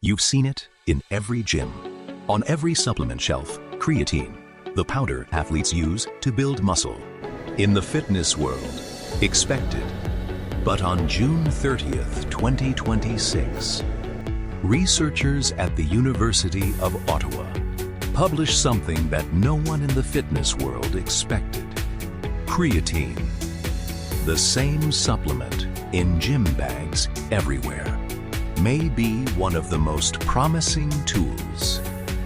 You've seen it in every gym, on every supplement shelf. Creatine, the powder athletes use to build muscle. In the fitness world, expected. But on June 30th, 2026, researchers at the University of Ottawa published something that no one in the fitness world expected. Creatine, the same supplement in gym bags everywhere, may be one of the most promising tools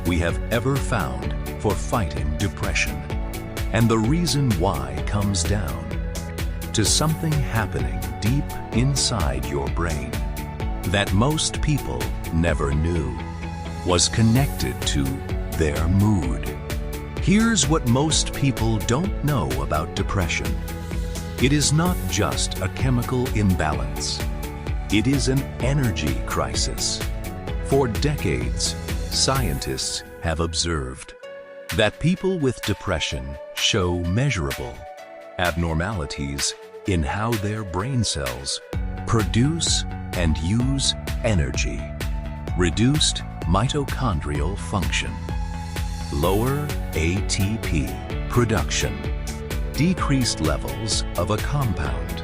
we have ever found for fighting depression. And the reason why comes down to something happening deep inside your brain that most people never knew was connected to their mood. Here's what most people don't know about depression. It is not just a chemical imbalance. It is an energy crisis. For decades, scientists have observed that people with depression show measurable abnormalities in how their brain cells produce and use energy, reduced mitochondrial function, lower ATP production, decreased levels of a compound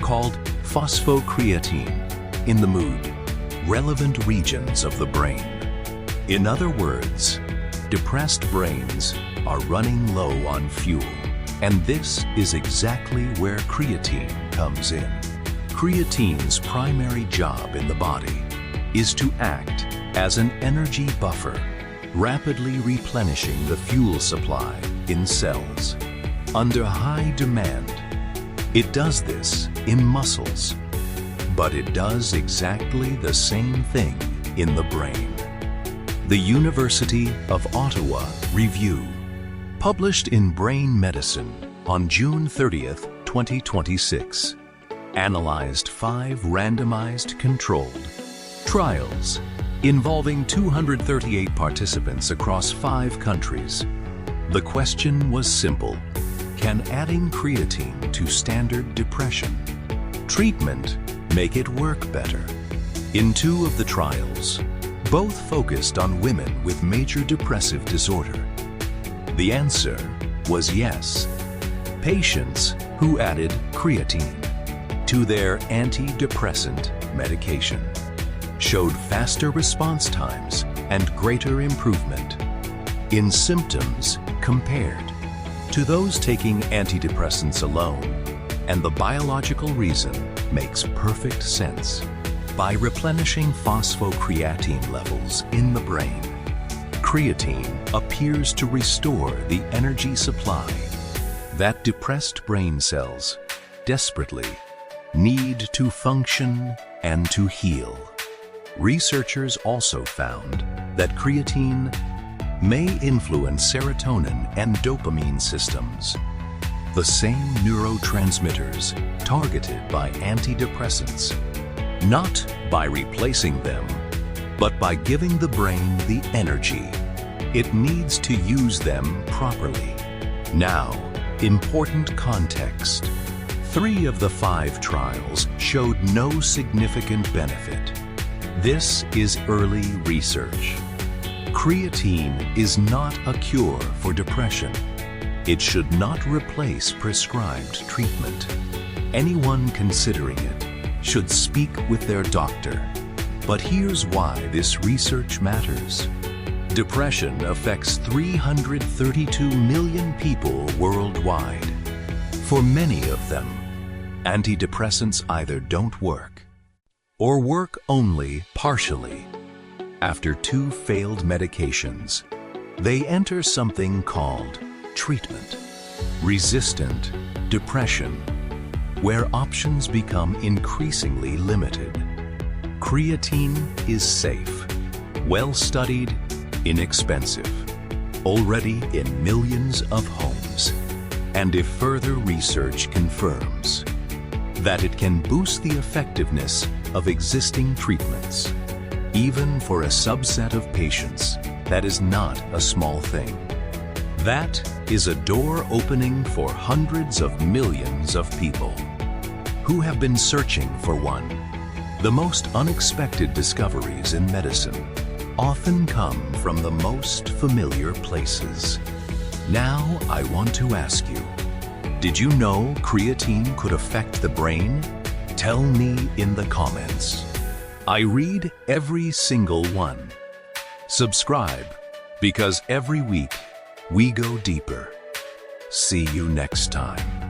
called phosphocreatine in the mood, relevant regions of the brain. In other words, depressed brains are running low on fuel, and this is exactly where creatine comes in. Creatine's primary job in the body is to act as an energy buffer, rapidly replenishing the fuel supply in cells. Under high demand, it does this in muscles, but it does exactly the same thing in the brain. The University of Ottawa review, published in Brain Medicine on June 30th, 2026, analyzed 5 randomized controlled trials involving 238 participants across 5 countries. The question was simple: can adding creatine to standard depression treatment make it work better? In 2 of the trials, both focused on women with major depressive disorder. The answer was yes. Patients who added creatine to their antidepressant medication showed faster response times and greater improvement in symptoms compared to those taking antidepressants alone. And the biological reason makes perfect sense. By replenishing phosphocreatine levels in the brain, creatine appears to restore the energy supply that depressed brain cells desperately need to function and to heal. Researchers also found that creatine may influence serotonin and dopamine systems, the same neurotransmitters targeted by antidepressants, not by replacing them, but by giving the brain the energy it needs to use them properly. Now, important context. 3 of the 5 trials showed no significant benefit. This is early research. Creatine is not a cure for depression. It should not replace prescribed treatment. Anyone considering it should speak with their doctor. But here's why this research matters. Depression affects 332 million people worldwide. For many of them, antidepressants either don't work or work only partially. After 2 failed medications, they enter something called treatment-resistant depression, where options become increasingly limited. Creatine is safe, well-studied, inexpensive, already in millions of homes. And if further research confirms that it can boost the effectiveness of existing treatments, even for a subset of patients, that is not a small thing. That is a door opening for hundreds of millions of people who have been searching for one The most unexpected discoveries in medicine often come from the most familiar places. Now I want to ask you, did you know creatine could affect the brain? Tell me in the comments. I read every single one. Subscribe, because every week we go deeper. See you next time.